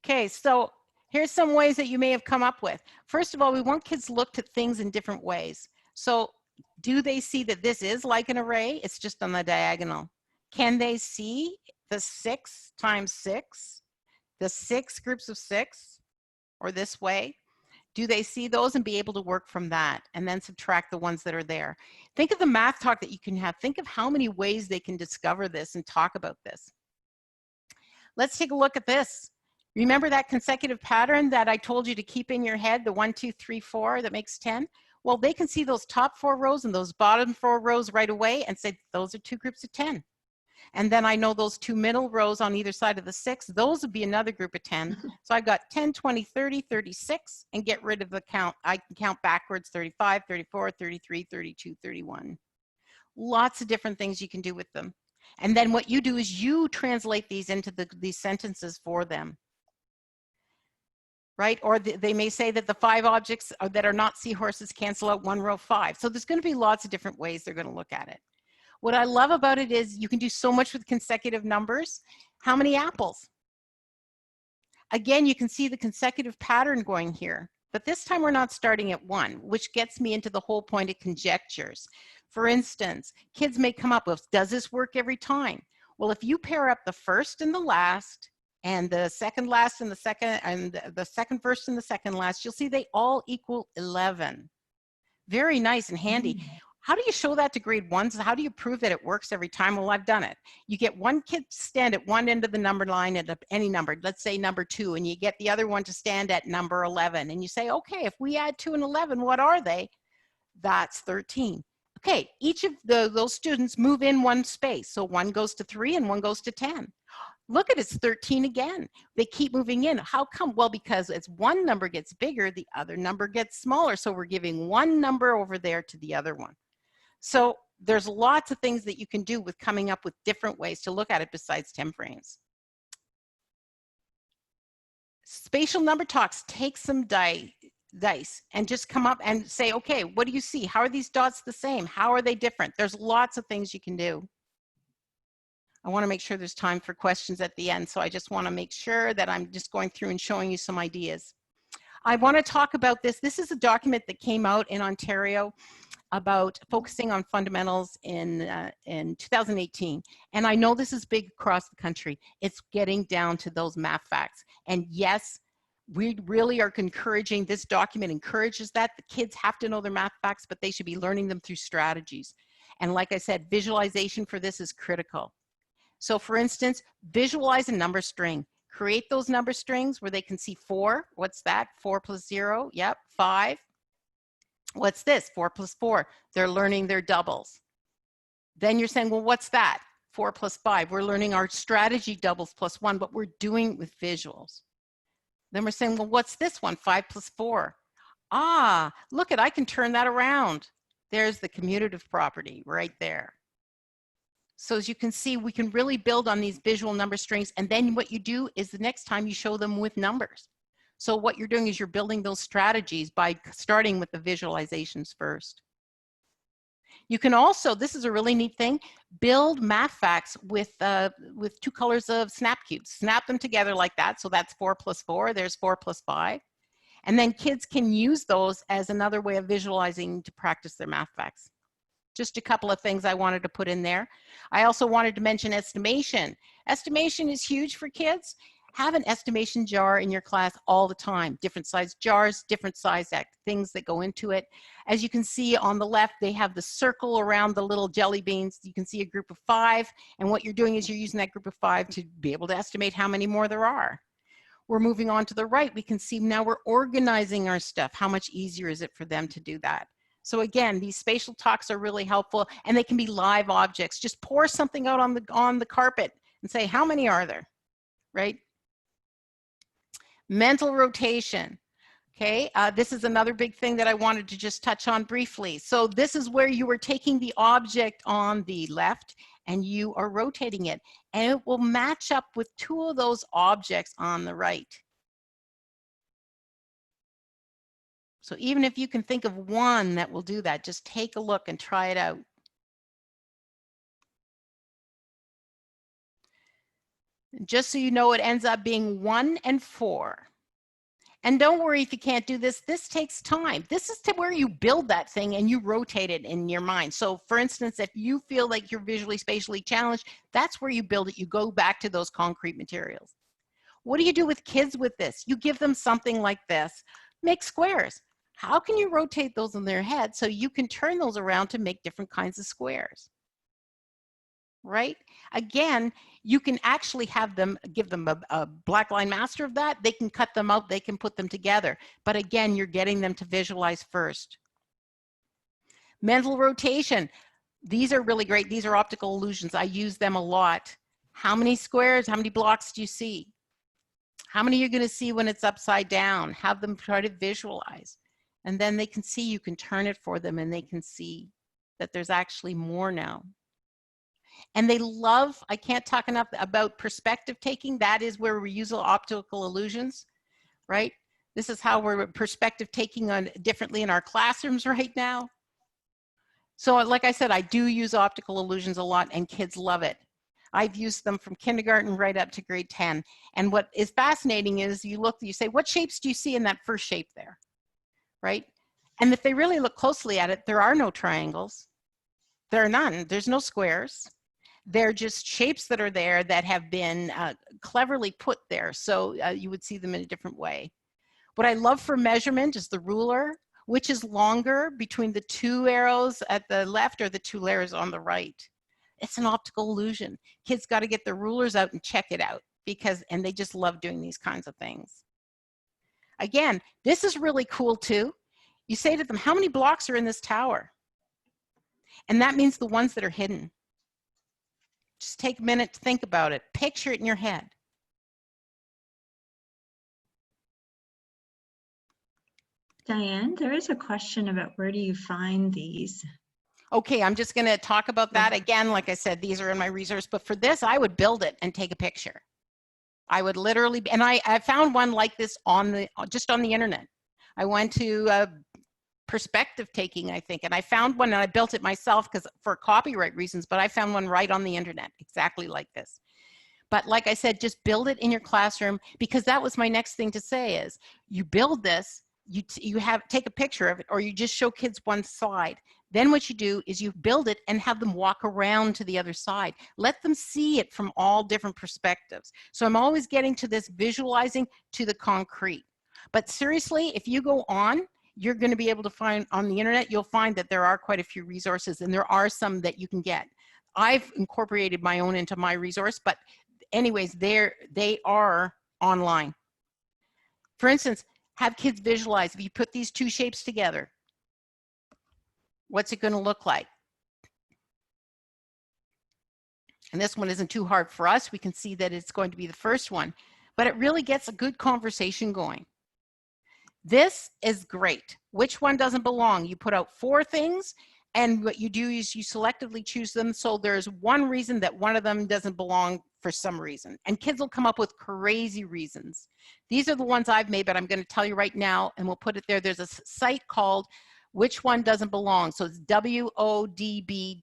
Okay, so here's some ways that you may have come up with. First of all, we want kids to look at things in different ways. So do they see that this is like an array? It's just on the diagonal. Can they see the 6 times 6, the 6 groups of 6, or this way? Do they see those and be able to work from that and then subtract the ones that are there? Think of the math talk that you can have. Think of how many ways they can discover this and talk about this. Let's take a look at this. Remember that consecutive pattern that I told you to keep in your head, the 1, 2, 3, 4 that makes 10? Well, they can see those top 4 rows and those bottom 4 rows right away and say, those are 2 groups of 10. And then I know those 2 middle rows on either side of the 6, those would be another group of 10. So I've got 10, 20, 30, 36, and get rid of the count. I can count backwards, 35, 34, 33, 32, 31. Lots of different things you can do with them. And then what you do is you translate these into these sentences for them. Right? Or they may say that the 5 objects that are not seahorses cancel out 1 row 5. So there's going to be lots of different ways they're going to look at it. What I love about it is you can do so much with consecutive numbers. How many apples? Again, you can see the consecutive pattern going here. But this time we're not starting at 1, which gets me into the whole point of conjectures. For instance, kids may come up with, does this work every time? Well, if you pair up the first and the last, and the second last and the second first and the second last, you'll see they all equal 11. Very nice and handy. How do you show that to grade ones? How do you prove that it works every time? Well, I've done it. You get one kid to stand at one end of the number line at any number, let's say number 2, and you get the other one to stand at number 11. And you say, okay, if we add 2 and 11, what are they? That's 13. Okay, each of those students move in one space. So one goes to 3 and one goes to 10. Look at it's 13 again. They keep moving in. How come? Well, because as one number gets bigger, the other number gets smaller. So we're giving one number over there to the other one. So there's lots of things that you can do with coming up with different ways to look at it besides 10 frames. Spatial number talks, take some dice and just come up and say, okay, what do you see? How are these dots the same? How are they different? There's lots of things you can do. I want to make sure there's time for questions at the end. So I just want to make sure that I'm just going through and showing you some ideas. I want to talk about this. This is a document that came out in Ontario about focusing on fundamentals in 2018. And I know this is big across the country. It's getting down to those math facts. And yes, we really are encouraging, this document encourages that. The kids have to know their math facts, but they should be learning them through strategies. And like I said, visualization for this is critical. So for instance, visualize a number string. Create those number strings where they can see 4. What's that? 4 plus 0. Yep. 5. What's this? 4 plus 4. They're learning their doubles. Then you're saying, well, what's that? 4 plus 5. We're learning our strategy doubles plus 1, but we're doing it with visuals. Then we're saying, well, what's this one? 5 plus 4. Ah, look at, I can turn that around. There's the commutative property right there. So as you can see, we can really build on these visual number strings. And then what you do is the next time you show them with numbers. So what you're doing is you're building those strategies by starting with the visualizations first. You can also, this is a really neat thing, build math facts with 2 colors of snap cubes. Snap them together like that. So that's 4 plus 4. There's 4 plus 5. And then kids can use those as another way of visualizing to practice their math facts. Just a couple of things I wanted to put in there. I also wanted to mention estimation. Estimation is huge for kids. Have an estimation jar in your class all the time. Different size jars, different size things that go into it. As you can see on the left, they have the circle around the little jelly beans. You can see a group of 5. And what you're doing is you're using that group of 5 to be able to estimate how many more there are. We're moving on to the right. We can see now we're organizing our stuff. How much easier is it for them to do that? So again, these spatial talks are really helpful, and they can be live objects. Just pour something out on the carpet and say, how many are there, right? Mental rotation. Okay, this is another big thing that I wanted to just touch on briefly. So this is where you are taking the object on the left and you are rotating it, and it will match up with 2 of those objects on the right. So even if you can think of one that will do that, just take a look and try it out. Just so you know, it ends up being 1 and 4. And don't worry if you can't do this. This takes time. This is to where you build that thing and you rotate it in your mind. So for instance, if you feel like you're visually, spatially challenged, that's where you build it. You go back to those concrete materials. What do you do with kids with this? You give them something like this. Make squares. How can you rotate those in their head so you can turn those around to make different kinds of squares? Right? Again, you can actually have them, give them a black line master of that. They can cut them out, they can put them together. But again, you're getting them to visualize first. Mental rotation. These are really great. These are optical illusions. I use them a lot. How many squares, how many blocks do you see? How many you're going to see when it's upside down? Have them try to visualize. And then they can see, you can turn it for them and they can see that there's actually more now. And they love, I can't talk enough about perspective taking. That is where we use optical illusions, right? This is how we're perspective taking on differently in our classrooms right now. So like I said, I do use optical illusions a lot and kids love it. I've used them from kindergarten right up to grade 10. And what is fascinating is you look, you say, what shapes do you see in that first shape there, right? And if they really look closely at it, there are no triangles. There are none, there's no squares. They're just shapes that are there that have been cleverly put there. So you would see them in a different way. What I love for measurement is the ruler, which is longer between the two arrows at the left or the two arrows on the right. It's an optical illusion. Kids got to get their rulers out and check it out and they just love doing these kinds of things. Again, this is really cool too. You say to them, how many blocks are in this tower? And that means the ones that are hidden. Just take a minute to think about it. Picture it in your head. Diane, there is a question about where do you find these? Okay, I'm just going to talk about that again. Like I said, these are in my resource, but for this, I would build it and take a picture. I would literally, and I found one like this just on the internet. I went to perspective taking, I think, and I found one and I built it myself because for copyright reasons, but I found one right on the internet, exactly like this. But like I said, just build it in your classroom, because that was my next thing to say is you build this, you take a picture of it, or you just show kids one side. Then what you do is you build it and have them walk around to the other side. Let them see it from all different perspectives. So I'm always getting to this visualizing to the concrete. But seriously, if you go on, you're going to be able to find on the internet, you'll find that there are quite a few resources, and there are some that you can get. I've incorporated my own into my resource, but anyways, they are online. For instance, have kids visualize, if you put these two shapes together, what's it going to look like? And this one isn't too hard for us. We can see that it's going to be the first one, but it really gets a good conversation going. This is great. Which one doesn't belong? You put out 4 things, and what you do is you selectively choose them. So there's one reason that one of them doesn't belong for some reason. And kids will come up with crazy reasons. These are the ones I've made, but I'm going to tell you right now, and we'll put it there. There's a site called Which One Doesn't Belong. So it's wodb.ca.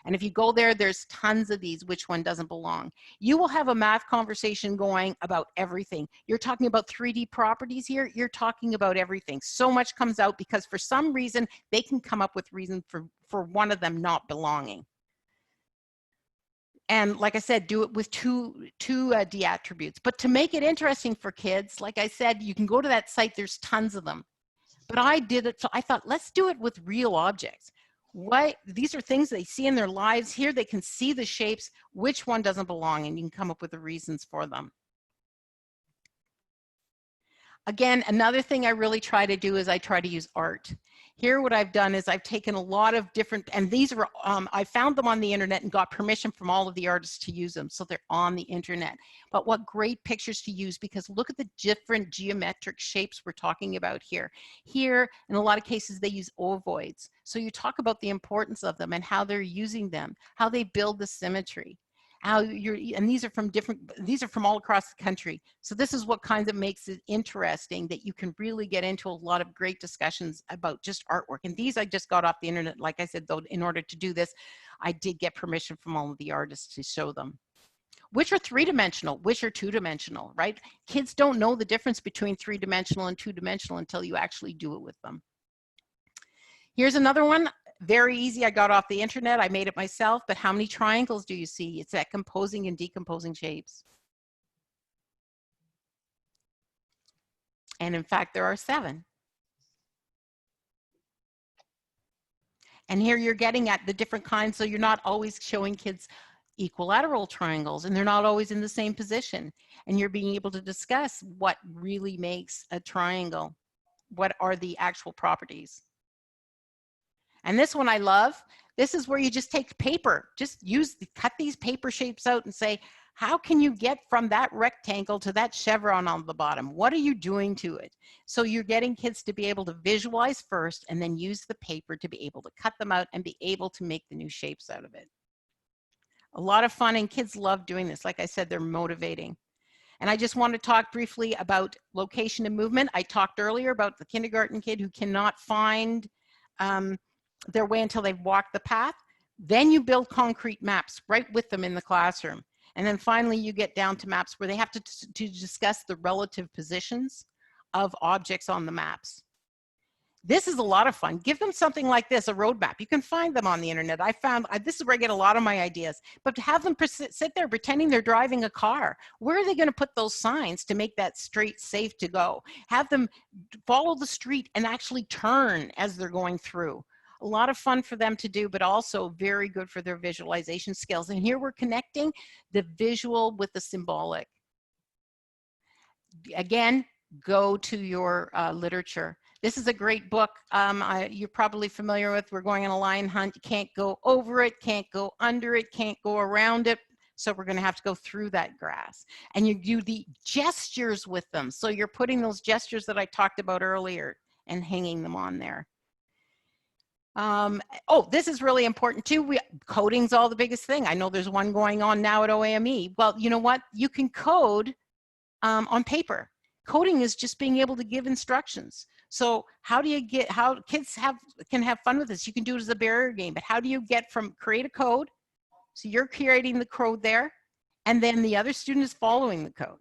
And if you go there, there's tons of these, which one doesn't belong. You will have a math conversation going about everything. You're talking about 3D properties here. You're talking about everything. So much comes out because for some reason, they can come up with reason for one of them not belonging. And like I said, do it with two D attributes. But to make it interesting for kids, like I said, you can go to that site. There's tons of them. But I did it, so I thought, let's do it with real objects. These are things they see in their lives. Here they can see the shapes. Which one doesn't belong? And you can come up with the reasons for them. Again, another thing I really try to do is I try to use art. Here what I've done is I've taken a lot of different, and these are, I found them on the internet and got permission from all of the artists to use them, so they're on the internet. But what great pictures to use, because look at the different geometric shapes we're talking about here. Here, in a lot of cases, they use ovoids. So you talk about the importance of them and how they're using them, how they build the symmetry. And these are from all across the country. So this is what kind of makes it interesting, that you can really get into a lot of great discussions about just artwork. And these I just got off the internet. Like I said, though, in order to do this, I did get permission from all of the artists to show them. Which are 3-dimensional, which are 2-dimensional, right? Kids don't know the difference between 3-dimensional and 2-dimensional until you actually do it with them. Here's another one. Very easy. I got off the internet. I made it myself. But how many triangles do you see? It's that composing and decomposing shapes. And in fact, there are 7. And here you're getting at the different kinds. So you're not always showing kids equilateral triangles, and they're not always in the same position. And you're being able to discuss what really makes a triangle. What are the actual properties? And this one I love. This is where you just take paper, cut these paper shapes out and say, how can you get from that rectangle to that chevron on the bottom? What are you doing to it? So you're getting kids to be able to visualize first and then use the paper to be able to cut them out and be able to make the new shapes out of it. A lot of fun, and kids love doing this. Like I said, they're motivating. And I just want to talk briefly about location and movement. I talked earlier about the kindergarten kid who cannot find their way until they've walked the path. Then you build concrete maps right with them in the classroom. And then finally you get down to maps where they have to discuss the relative positions of objects on the maps. This is a lot of fun. Give them something like this, a roadmap. You can find them on the internet. This is where I get a lot of my ideas, but to have them sit there pretending they're driving a car. Where are they going to put those signs to make that street safe to go? Have them follow the street and actually turn as they're going through. A lot of fun for them to do, but also very good for their visualization skills. And here we're connecting the visual with the symbolic. Again, go to your literature. This is a great book you're probably familiar with. We're going on a lion hunt. You can't go over it, can't go under it, can't go around it. So we're going to have to go through that grass. And you do the gestures with them. So you're putting those gestures that I talked about earlier and hanging them on there. Oh, this is really important too. Coding's all the biggest thing. I know there's one going on now at OAME. Well, you know what? You can code on paper. Coding is just being able to give instructions. So how kids can have fun with this? You can do it as a barrier game, but how do you get from create a code? So you're creating the code there, and then the other student is following the code.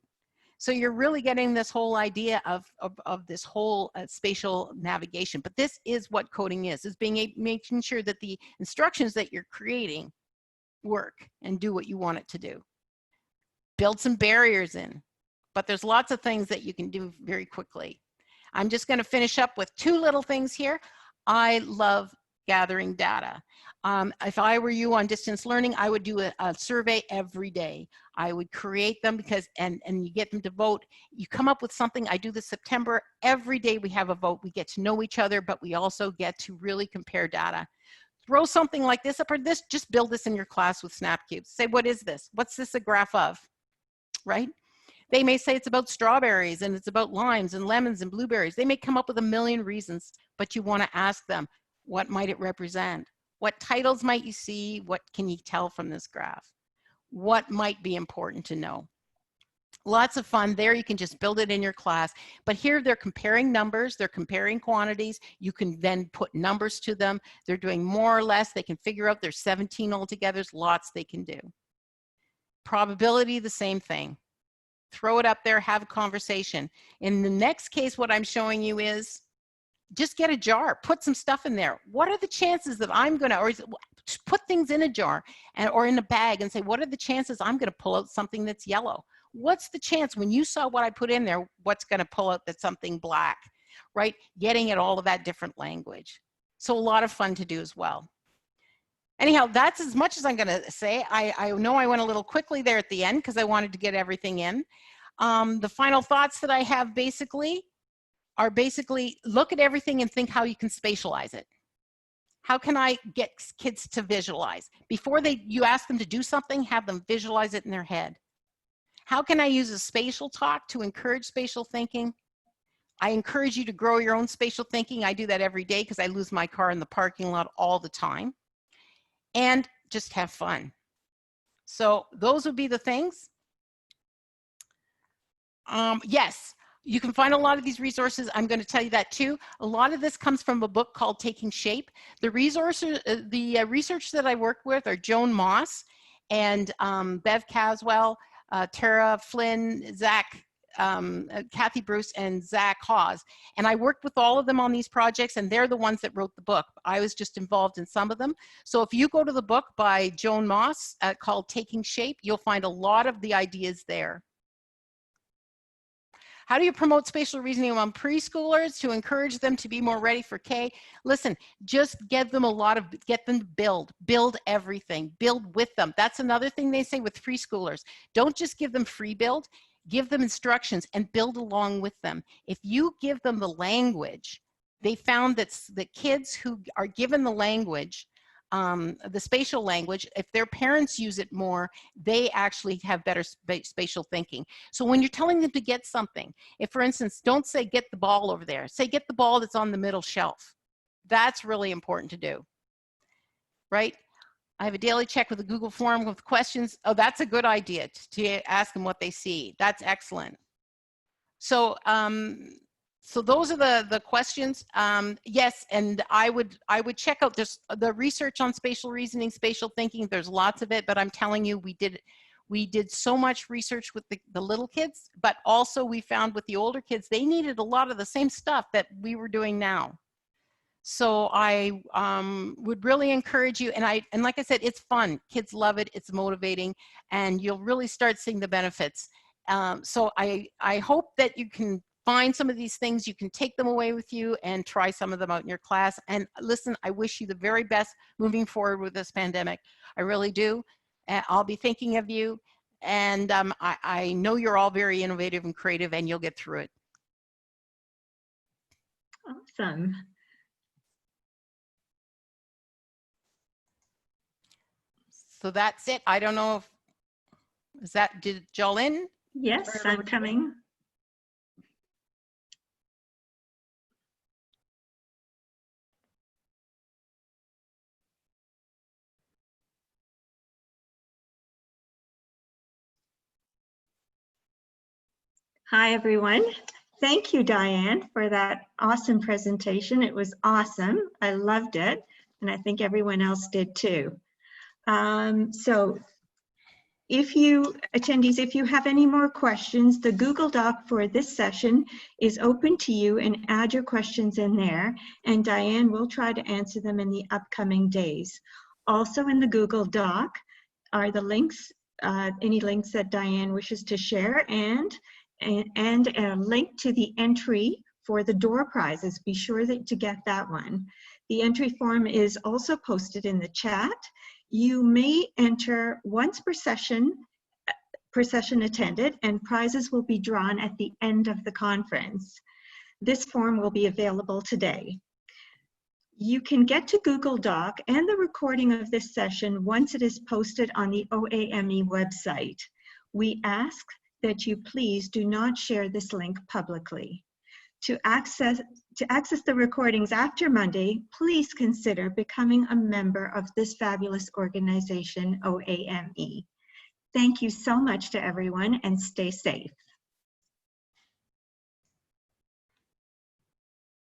So you're really getting this whole idea of this whole spatial navigation. But this is what coding is making sure that the instructions that you're creating work and do what you want it to do. Build some barriers in, but there's lots of things that you can do very quickly. I'm just going to finish up with two little things here. I love gathering data. If I were you on distance learning, I would do a survey every day. I would create them and you get them to vote. You come up with something. I do this September. Every day we have a vote. We get to know each other, but we also get to really compare data. Throw something like this up or this, just build this in your class with Snapcubes. Say, what is this? What's this a graph of, right? They may say it's about strawberries and it's about limes and lemons and blueberries. They may come up with a million reasons, but you want to ask them, what might it represent? What titles might you see? What can you tell from this graph? What might be important to know? Lots of fun there. You can just build it in your class. But here they're comparing numbers. They're comparing quantities. You can then put numbers to them. They're doing more or less. They can figure out there's 17 altogether. There's lots they can do. Probability, the same thing. Throw it up there, have a conversation. In the next case, what I'm showing you is just get a jar, put some stuff in there. What are the chances that I'm gonna, or put things in a jar or in a bag and say, what are the chances I'm gonna pull out something that's yellow? What's the chance when you saw what I put in there, what's gonna pull out that's something black, right? Getting at all of that different language. So a lot of fun to do as well. Anyhow, that's as much as I'm going to say. I know I went a little quickly there at the end because I wanted to get everything in. The final thoughts that I have are look at everything and think how you can spatialize it. How can I get kids to visualize? Before you ask them to do something, have them visualize it in their head. How can I use a spatial talk to encourage spatial thinking? I encourage you to grow your own spatial thinking. I do that every day because I lose my car in the parking lot all the time. And just have fun. So those would be the things. Yes, you can find a lot of these resources. I'm going to tell you that too. A lot of this comes from a book called Taking Shape. The resources, the research that I work with are Joan Moss and Bev Caswell, Tara Flynn, Zach, Kathy Bruce, and Zach Hawes. And I worked with all of them on these projects, and they're the ones that wrote the book. I was just involved in some of them. So if you go to the book by Joan Moss called Taking Shape, you'll find a lot of the ideas there. How do you promote spatial reasoning among preschoolers to encourage them to be more ready for K? Listen, just get them to build everything, build with them. That's another thing they say with preschoolers. Don't just give them free build, give them instructions and build along with them. If you give them the language, they found that the kids who are given the language, the spatial language, if their parents use it more, they actually have better spatial thinking. So when you're telling them to get something, if for instance, don't say get the ball over there, say get the ball that's on the middle shelf. That's really important to do, right? I have a daily check with a Google form with questions. Oh, that's a good idea to ask them what they see. That's excellent. So, so those are the questions. Yes, and I would check out the research on spatial reasoning, spatial thinking. There's lots of it, but I'm telling you, we did so much research with the little kids, but also we found with the older kids, they needed a lot of the same stuff that we were doing now. So I would really encourage you, and like I said, it's fun. Kids love it. It's motivating, and you'll really start seeing the benefits. So I hope that you can find some of these things. You can take them away with you and try some of them out in your class. And listen, I wish you the very best moving forward with this pandemic. I really do. I'll be thinking of you. And I know you're all very innovative and creative, and you'll get through it. Awesome. So that's it. I don't know if, did Jolene? Yes, I'm coming. Hi, everyone. Thank you, Diane, for that awesome presentation. It was awesome. I loved it, and I think everyone else did too. So attendees, if you have any more questions, the Google Doc for this session is open to you, and add your questions in there, and Diane will try to answer them in the upcoming days. Also in the Google Doc are the links, any links that Diane wishes to share, and a link to the entry for the door prizes. Be sure to get that one. The entry form is also posted in the chat. You may enter once per session attended, and prizes will be drawn at the end of the conference. This form will be available today. You can get to Google Doc and the recording of this session once it is posted on the OAME website. We ask that you please do not share this link publicly. To access the recordings after Monday, please consider becoming a member of this fabulous organization, OAME. Thank you so much to everyone, and stay safe.